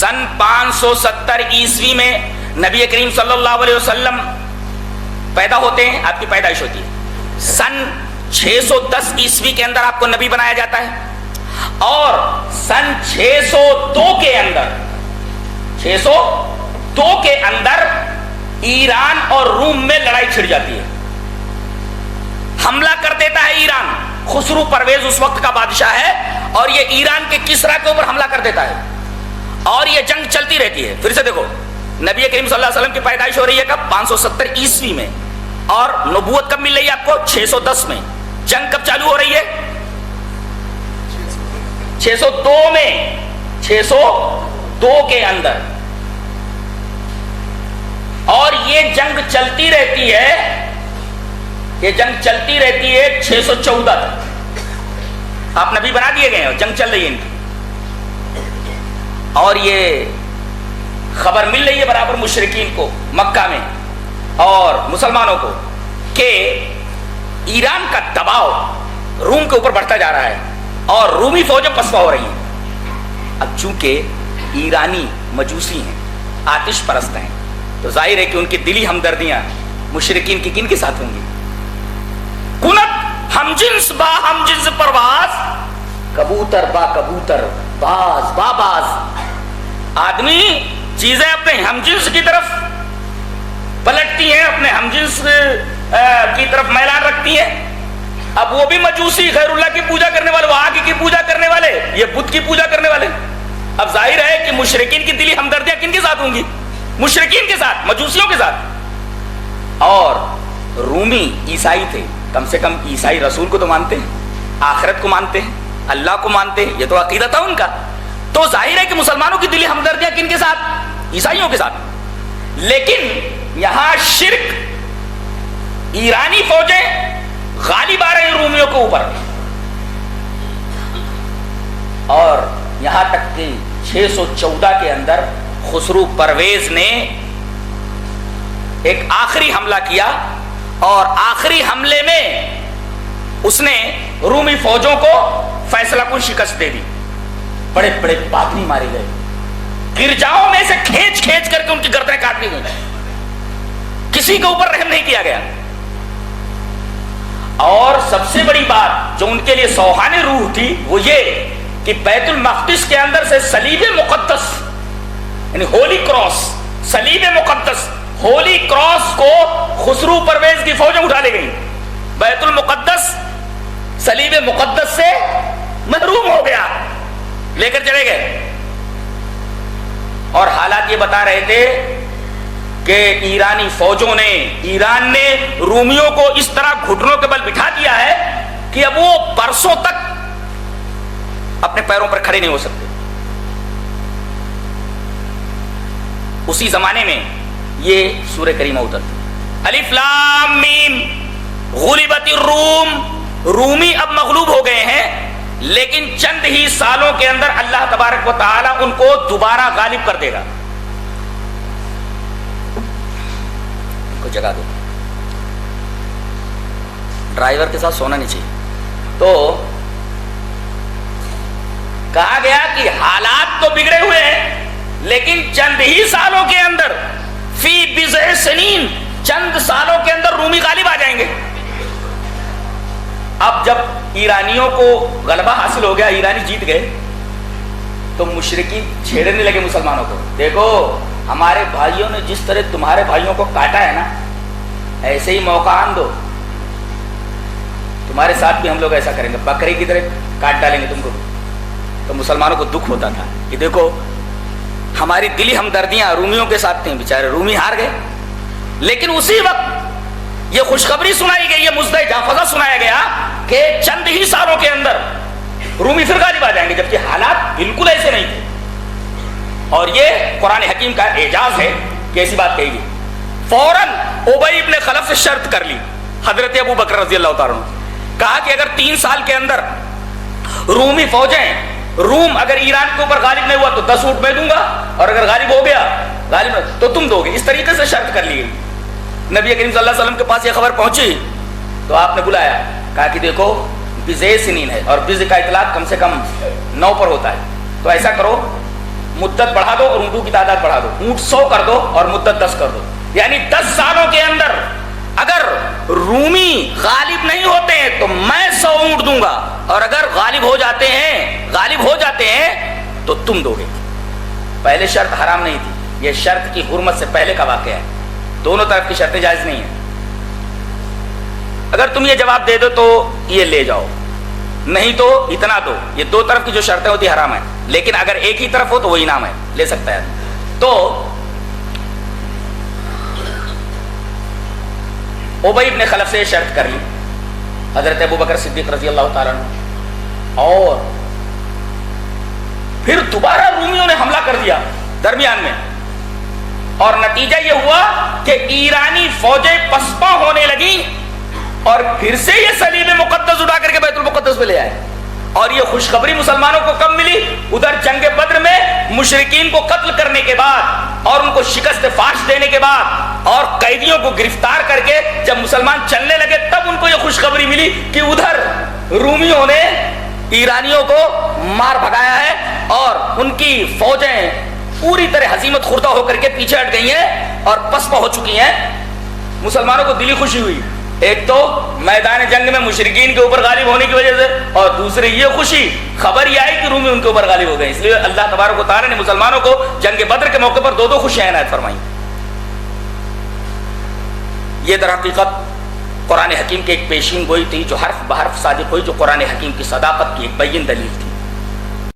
سن 570 عیسوی میں نبی کریم صلی اللہ علیہ وسلم پیدا ہوتے ہیں، آپ کی پیدائش ہوتی ہے۔ سن 610 عیسوی کے اندر آپ کو نبی بنایا جاتا ہے، اور سن 602 کے اندر ایران اور روم میں لڑائی چھڑ جاتی ہے، حملہ کر دیتا ہے ایران۔ خسرو پرویز اس وقت کا بادشاہ ہے، اور یہ ایران کے کسرا کے اوپر حملہ کر دیتا ہے، اور یہ جنگ چلتی رہتی ہے۔ پھر سے دیکھو، نبی کریم صلی اللہ علیہ وسلم کی پیدائش ہو رہی ہے کب؟ 570 عیسوی میں، اور نبوت کب مل رہی ہے آپ کو؟ 610 میں۔ جنگ کب چالو ہو رہی ہے؟ 602 میں، 602 کے اندر، اور یہ جنگ چلتی رہتی ہے، یہ جنگ چلتی رہتی ہے 614 تک۔ آپ نبی بنا دیے گئے ہیں، جنگ چل رہی ہے ان کی، اور یہ خبر مل رہی ہے برابر مشرکین کو مکہ میں اور مسلمانوں کو کہ ایران کا دباؤ روم کے اوپر بڑھتا جا رہا ہے، اور رومی فوجیں پسپا ہو رہی ہیں۔ اب چونکہ ایرانی مجوسی ہیں، آتش پرست ہیں، تو ظاہر ہے کہ ان کی دلی ہمدردیاں مشرکین کی کن کے ساتھ ہوں گی؟ کنت ہم جنس با ہم جنس پرواز، کبوتر با کبوتر باز با باز۔ آدمی چیزیں اپنے ہم جنس کی طرف پلٹتی ہیں، اپنے ہم جنس کی طرف میلان رکھتی ہیں۔ اب وہ بھی مجوسی، غیر اللہ کی پوجا کرنے والے، وہ آگ کی پوجا کرنے والے، یہ بت کی پوجا کرنے والے۔ اب ظاہر ہے کہ مشرکین کی دلی ہمدردیاں کن کے ساتھ ہوں گی؟ مشرکین کے ساتھ، مجوسیوں کے ساتھ۔ اور رومی عیسائی تھے، کم سے کم عیسائی رسول کو تو مانتے ہیں، آخرت کو مانتے ہیں، اللہ کو مانتے ہیں، یہ تو عقیدہ تھا ان کا۔ تو ظاہر ہے کہ مسلمانوں کی دلی ہمدردیاں کن کے ساتھ؟ عیسائیوں کے ساتھ۔ لیکن یہاں شرک، ایرانی فوجیں غالب آ رہے ہیں رومیوں کے اوپر، اور یہاں تک کہ 614 کے اندر خسرو پرویز نے ایک آخری حملہ کیا، اور آخری حملے میں اس نے رومی فوجوں کو فیصلہ کن شکست دے دی۔ بڑے بڑے پادری مارے گئے، گرجاؤں میں سے کھینچ کھینچ کر کے ان کی گردنیں کاٹ لی گئی، کسی کے اوپر رحم نہیں کیا گیا۔ اور سب سے بڑی بات جو ان کے لیے سوہان روح تھی وہ یہ کہ بیت المقدس کے اندر سے صلیب مقدس، یعنی ہولی کراس، صلیب مقدس، ہولی کراس کو خسرو پرویز کی فوجیں اٹھا لے گئی۔ بیت المقدس صلیب مقدس سے محروم ہو گیا، لے کر چلے گئے۔ اور حالات یہ بتا رہے تھے کہ ایرانی فوجوں نے، ایران نے رومیوں کو اس طرح گھٹنوں کے بل بٹھا دیا ہے کہ اب وہ برسوں تک اپنے پیروں پر کھڑے نہیں ہو سکتے۔ اسی زمانے میں یہ سورہ کریمہ اترتی، الف لام میم غلبت الروم، رومی اب مغلوب ہو گئے ہیں، لیکن چند ہی سالوں کے اندر اللہ تبارک و تعالی ان کو دوبارہ غالب کر دے گا۔ کو جگہ دو، ڈرائیور کے ساتھ سونا نہیں چاہیے۔ تو کہا گیا کہ حالات تو بگڑے ہوئے ہیں، لیکن چند ہی سالوں کے اندر، فی بضع سنین، چند سالوں کے اندر رومی غالب آ جائیں گے۔ اب جب ایرانیوں کو غلبہ حاصل ہو گیا، ایرانی جیت گئے، تو مشرکین چھیڑنے لگے مسلمانوں کو، دیکھو ہمارے بھائیوں نے جس طرح تمہارے بھائیوں کو کاٹا ہے نا، ایسے ہی موقع آن دو، تمہارے ساتھ بھی ہم لوگ ایسا کریں گے، بکری کی طرح کاٹ ڈالیں گے تم کو۔ تو مسلمانوں کو دکھ ہوتا تھا کہ دیکھو ہماری دلی ہمدردیاں رومیوں کے ساتھ تھیں، بیچارے رومی ہار گئے۔ لیکن اسی وقت یہ خوشخبری سنائی گئی، یہ مزدہ جافزہ سنایا گیا کہ چند ہی سالوں کے اندر رومی پھر غالب آ جائیں گے، جبکہ حالات بالکل ایسے نہیں تھے۔ اور یہ قرآن حکیم کا اعجاز ہے کہ ایسی بات کہی گئی۔ فوراً ابی ابن خلف سے شرط کر لی حضرت ابو بکر رضی اللہ تعالیٰ عنہ، کہا کہ اگر 3 سال کے اندر رومی فوجیں، روم اگر ایران کے اوپر غالب نہیں ہوا تو 10 اونٹ میں دوں گا، اور اگر غالب ہو گیا تو تم دو گے۔ اس طریقے سے شرط کر لی گئی۔ نبی کریم صلی اللہ علیہ وسلم کے پاس یہ خبر پہنچی تو آپ نے بلایا، کہا کہ دیکھو بضع سنین ہے، اور بضع کا اطلاق کم سے کم 9 پر ہوتا ہے، تو ایسا کرو مدت بڑھا دو اور اونٹوں کی تعداد بڑھا دو، اونٹ 100 کر دو اور مدت 10 کر دو، یعنی 10 سالوں کے اندر اگر رومی غالب نہیں ہوتے ہیں تو میں 100 اونٹ دوں گا، اور اگر غالب ہو جاتے ہیں تو تم دو گے۔ پہلے شرط حرام نہیں تھی، یہ شرط کی حرمت سے پہلے کا واقعہ ہے، دونوں طرف کی شرطیں جائز نہیں ہیں۔ اگر تم یہ جواب دے دو تو یہ لے جاؤ، نہیں تو اتنا دو، یہ دو طرف کی جو شرطیں ہوتی حرام ہیں، لیکن اگر ایک ہی طرف ہو تو وہ انعام ہے، لے سکتا ہے۔ تو ابی ابن خلف سے شرط کر لی حضرت ابوبکر صدیق رضی اللہ تعالیٰ عنہ، اور پھر دوبارہ رومیوں نے حملہ کر دیا درمیان میں، اور نتیجہ یہ ہوا کہ ایرانی فوجیں پسپا ہونے لگی، اور پھر سے یہ صلیب مقدس اٹھا کر کے بیت المقدس میں لے آئے۔ اور یہ خوشخبری مسلمانوں کو کب ملی؟ ادھر جنگ بدر میں مشرکین کو قتل کرنے کے بعد اور ان کو شکست فاش دینے کے بعد اور قیدیوں کو گرفتار کر کے جب مسلمان چلنے لگے تب ان کو یہ خوشخبری ملی کہ ادھر رومیوں نے ایرانیوں کو مار بھگایا ہے اور ان کی فوجیں پوری طرح ہزیمت خوردہ ہو کر کے پیچھے ہٹ گئی ہیں اور پسپا ہو چکی ہیں۔ مسلمانوں کو دلی خوشی ہوئی، ایک تو میدان جنگ میں مشرکین کے اوپر غالب ہونے کی وجہ سے، اور دوسری یہ خوشی خبر یہ آئی کہ رومی ان کے اوپر غالب ہو گئے۔ اس لیے اللہ تبارک و تعالیٰ نے مسلمانوں کو جنگ بدر کے موقع پر دو خوشیاں عنایت فرمائیں۔ یہ در حقیقت قرآن حکیم کی ایک پیشین گوئی تھی جو حرف بحرف صادق ہوئی، جو قرآن حکیم کی صداقت کی ایک بین دلیل تھی۔